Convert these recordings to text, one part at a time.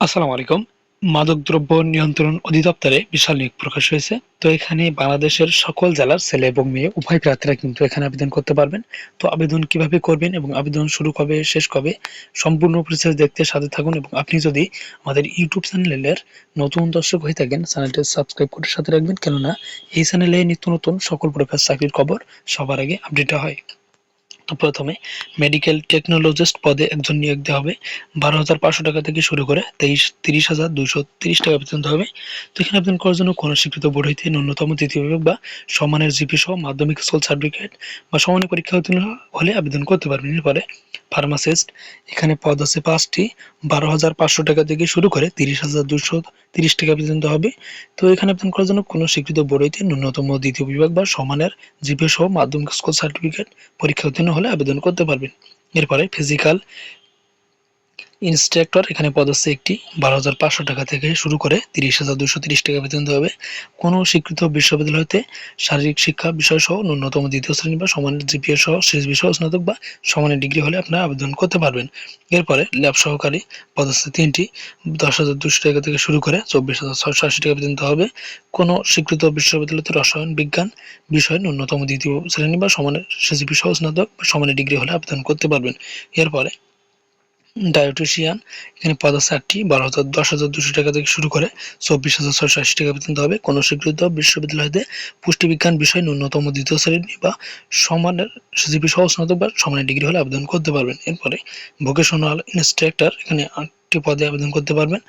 আসসালামু আলাইকুম। মাদকদ্রব্য নিয়ন্ত্রণ অধিদপ্তরে বিশাল নিয়োগ প্রকাশ হয়েছে। তো এখানে বাংলাদেশের সকল জেলার ছেলে এবং মেয়ে উভয় প্রার্থীরা কিন্তু এখানে আবেদন করতে পারবেন। তো আবেদন কিভাবে করবেন এবং আবেদন শুরু কবে শেষ কবে সম্পূর্ণ প্রসেস দেখতে সাথে থাকুন, এবং আপনি যদি আমাদের ইউটিউব চ্যানেলের নতুন দর্শক হয়ে থাকেন চ্যানেলটি সাবস্ক্রাইব করে সাথে রাখবেন, কেননা এই চ্যানেলে নিত্য নতুন সকল প্রকার চাকরির খবর সবার আগে আপডেট হয়। তো প্রথমে মেডিকেল টেকনোলজিস্ট পদে একজন নিয়োগ দেওয়া হবে। 12,500 টাকা থেকে শুরু করে 30,230 টাকা পর্যন্ত হবে। তো এখানে আবেদন করার জন্য কোনো স্বীকৃত বোর্ড হইতে ন্যূনতম দ্বিতীয় বিভাগ বা সমানের জিপি সহ মাধ্যমিক স্কুল সার্টিফিকেট বা সমানের পরীক্ষা উত্তীর্ণ হলে আবেদন করতে পারবেন। এরপরে ফার্মাসিস্ট, এখানে পদ আছে 5টি। 12,500 টাকা থেকে শুরু করে 30,230 টাকা পর্যন্ত হবে। তো এখানে আবেদন করার জন্য কোনো স্বীকৃত বোর্ড হইতে ন্যূনতম দ্বিতীয় বিভাগ বা সমানের জিপি সহ মাধ্যমিক স্কুল সার্টিফিকেট পরীক্ষা উত্তীর্ণ হলে আবেদন করতে পারবেন। এরপরে ফিজিক্যাল ইন্সট্রাক্টর, এখানে পদ আছে একটি। 12,500 টাকা থেকে শুরু করে 30,230 টাকা পর্যন্ত হবে। কোনো স্বীকৃত বিশ্ববিদ্যালয় হতে শারীরিক শিক্ষা বিষয় সহ ন্যূনতম দ্বিতীয় শ্রেণী বা সমানের জিপিএ সহ শেষ বিষয় স্নাতক বা সমানের ডিগ্রি হলে আপনারা আবেদন করতে পারবেন। এরপরে ল্যাব সহকারী, পদ আছে 3টি। 10,200 টাকা থেকে শুরু করে 24,680 টাকা পর্যন্ত হবে। কোনো স্বীকৃত বিশ্ববিদ্যালয়তে রসায়ন বিজ্ঞান বিষয়ে ন্যূনতম দ্বিতীয় শ্রেণী বা সমানের সিজিপি সহ স্নাতক বা সমানের ডিগ্রি হলে আবেদন করতে পারবেন। এরপরে ডায়েটিশিয়ান, এখানে পদ আছে 8টি। 10,200 টাকা থেকে শুরু করে 24,680 টাকা পর্যন্ত হবে। কোনো স্বীকৃত বিশ্ববিদ্যালয় হতে পুষ্টিবিজ্ঞান বিষয়ে ন্যূনতম দ্বিতীয় শ্রেণী বা সমানের সিজিপি সহ স্নাতক বা সমানের ডিগ্রি হলে আবেদন করতে পারবেন। এরপরে ভোকেশনাল ইন্সট্রাক্টর, এখানে 8টি পদে আবেদন করতে পারবেন।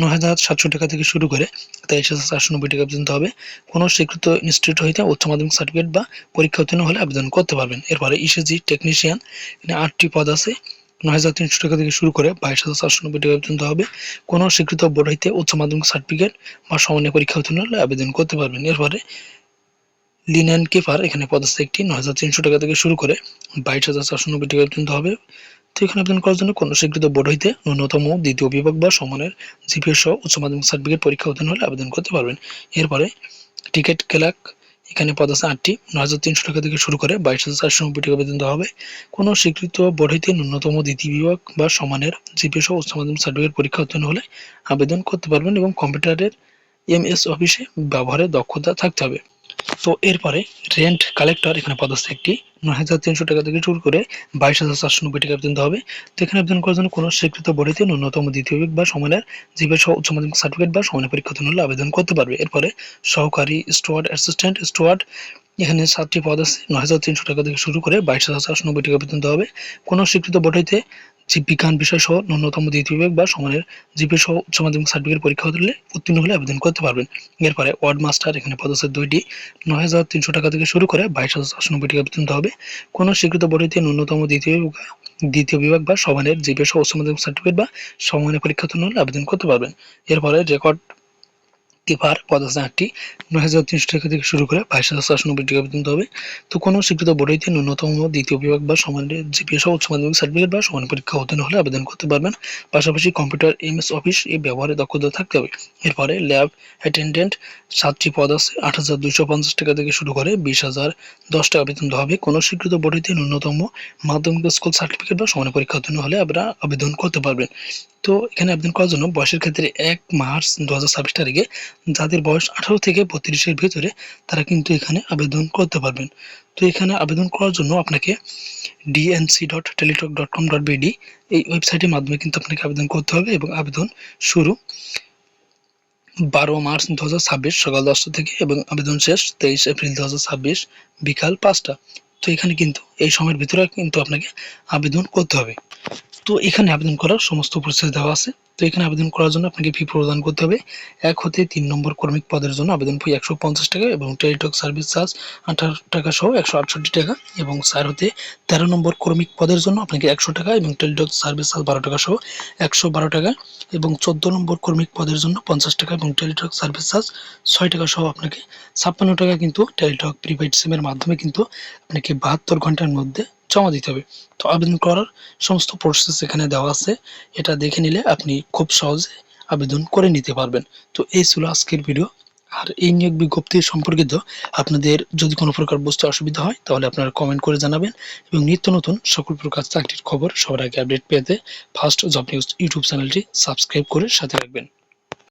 9,700 টাকা থেকে শুরু করে 23,490 টাকা পর্যন্ত হবে। কোনো স্বীকৃত ইনস্টিটিউট হইতে উচ্চ মাধ্যমিক সার্টিফিকেট বা পরীক্ষা উত্তীর্ণ হলে আবেদন করতে পারবেন। এরপরে ইসিজি টেকনিশিয়ান, এখানে 8টি পদ আছে। 9,300 টাকা থেকে শুরু করে 22,490 টাকা পর্যন্ত হবে। কোনো স্বীকৃত বোর্ড হইতে উচ্চ মাধ্যমিক সার্টিফিকেট বা সমানের পরীক্ষা উত্তীর্ণ হলে আবেদন করতে পারবেন। এরপরে লিনেন কিপার, এখানে পদ আছে একটি। 9,300 টাকা থেকে শুরু করে 22,490 টাকা পর্যন্ত হবে। তো এখানে আবেদন করার জন্য কোনো স্বীকৃত বোর্ড হইতে ন্যূনতম দ্বিতীয় বিভাগ বা সমানের জিপিএ সহ উচ্চ মাধ্যমিক সার্টিফিকেট পরীক্ষা উত্তীর্ণ হলে আবেদন করতে পারবেন। এরপরে টিকিট ক্লার্ক, এখানে পদ আছে 8টি। 9,300 টাকা থেকে শুরু করে 22,490 টাকা পর্যন্ত হবে। কোনো স্বীকৃত বোর্ড হইতে ন্যূনতম দ্বিতীয় বিভাগ বা সমানের জিপিএ সহ উচ্চ মাধ্যমিক সার্টিফিকেট পরীক্ষা উত্তীর্ণ হলে আবেদন করতে পারবেন, এবং কম্পিউটারের এমএস অফিসে ব্যবহারের দক্ষতা থাকতে হবে। তো এরপরে রেন্ট কালেক্টর, এখানে পদ আছে একটি। 9,300 টাকা থেকে শুরু করে 22,490 টাকা পর্যন্ত হবে। তো এখানে আবেদন করার জন্য কোনো স্বীকৃত বোর্ডে ন্যূনতম দ্বিতীয় বিভাগ বা সমানের জিপিএ সহ উচ্চ মাধ্যমিক সার্টিফিকেট বা সমানের পরীক্ষা উত্তীর্ণ হলে আবেদন করতে পারবে। এরপরে সহকারী স্টুয়ার্ড, অ্যাসিস্ট্যান্ট স্টুয়ার্ড, এখানে 7টি পদ আছে। 9,300 টাকা থেকে শুরু করে 22,490 টাকা পর্যন্ত হবে। কোনো স্বীকৃত বোর্ড হইতে জীববিজ্ঞান বিষয় সহ ন্যূনতম দ্বিতীয় বিভাগ বা সমানের জিপিএ সহ উচ্চ মাধ্যমিক সার্টিফিকেট পরীক্ষা হলে উত্তীর্ণ হলে আবেদন করতে পারবেন। এরপরে ওয়ার্ড মাস্টার, এখানে পদ আছে 2টি। 9,300 টাকা থেকে শুরু করে 22,490 টাকা পর্যন্ত হবে। কোনো স্বীকৃত বোর্ড হইতে ন্যূনতম দ্বিতীয় বিভাগ বা সমানের জিপিএ সহ উচ্চ মাধ্যমিক সার্টিফিকেট বা সমানের পরীক্ষা উত্তীর্ণ হলে আবেদন করতে পারবেন। এরপরে রেকর্ড কিপার, পদ আছে 8টি। 9,300 টাকা থেকে শুরু করে 22,490 টাকা পর্যন্ত হবে। তো কোনো স্বীকৃত বোর্ড হইতে ন্যূনতম দ্বিতীয় বিভাগ বা সমানের জিপিএ সহ উচ্চ মাধ্যমিক সার্টিফিকেট বা সমান পরীক্ষা উত্তীর্ণ হলে আবেদন করতে পারবেন। পাশাপাশি কম্পিউটার এমএস অফিস এই ব্যবহারে দক্ষতা থাকতে হবে। এরপরে ল্যাব অ্যাটেন্ডেন্ট, 7টি পদ আছে। 8,250 টাকা থেকে শুরু করে 20,010 টাকা পর্যন্ত হবে। কোনো স্বীকৃত বোর্ড হইতে ন্যূনতম মাধ্যমিক স্কুল সার্টিফিকেট বা সমান পরীক্ষা উত্তীর্ণ হলে আপনারা আবেদন করতে পারবেন। তো এখানে আবেদন করার জন্য বয়সের ক্ষেত্রে 1 মার্চ 2026 তারিখে যাদের বয়স 18 থেকে 32-এর ভিতরে তারা কিন্তু এখানে আবেদন করতে পারবেন। তো এখানে আবেদন করার জন্য আপনাকে dnc.teletalk.com.bd এই ওয়েবসাইটের মাধ্যমে কিন্তু আপনাকে আবেদন করতে হবে, এবং আবেদন শুরু 12 মার্চ 2026 সকাল 10টা থেকে এবং আবেদন শেষ 23 এপ্রিল 2026 বিকাল 5টা। তো এখানে কিন্তু এই সময়ের ভিতরে কিন্তু আপনাকে আবেদন করতে হবে। তো এখানে আবেদন করার সমস্ত প্রসেস দেওয়া আছে। তো এখানে আবেদন করার জন্য আপনাকে ফি প্রদান করতে হবে। 1 হতে 3 নম্বর কর্মিক পদের জন্য আবেদন ফি 150 টাকা এবং টেলিটক সার্ভিস চার্জ 18 টাকা সহ 168 টাকা, এবং 4 হতে 13 নম্বর কর্মিক পদের জন্য আপনাকে 100 টাকা এবং টেলিটক সার্ভিস চার্জ 12 টাকা সহ 112 টাকা, এবং 14 নম্বর কর্মিক পদের জন্য 50 টাকা এবং টেলিটক সার্ভিস চার্জ 6 টাকা সহ আপনাকে 56 টাকা কিন্তু টেলিটক প্রিপেইড সিমের মাধ্যমে কিন্তু আপনাকে 72 ঘন্টার মধ্যে জমা দিতে হবে। তো আবেদন করার সমস্ত প্রসেস এখানে দেওয়া আছে, এটা দেখে নিলে আপনি খুব সহজে আবেদন করে নিতে পারবেন। তো এই ছিল আজকের ভিডিও। আর এই নিয়োগ বিজ্ঞপ্তি সম্পর্কিত আপনাদের যদি কোনো প্রকার বুঝতে অসুবিধা হয় তাহলে আপনারা কমেন্ট করে জানাবেন এবং নিত্য নতুন সকল প্রকার চাকরির খবর সবার আগে আপডেট পেতে ফার্স্ট জব নিউজ ইউটিউব চ্যানেলটি সাবস্ক্রাইব করে সাথে রাখবেন।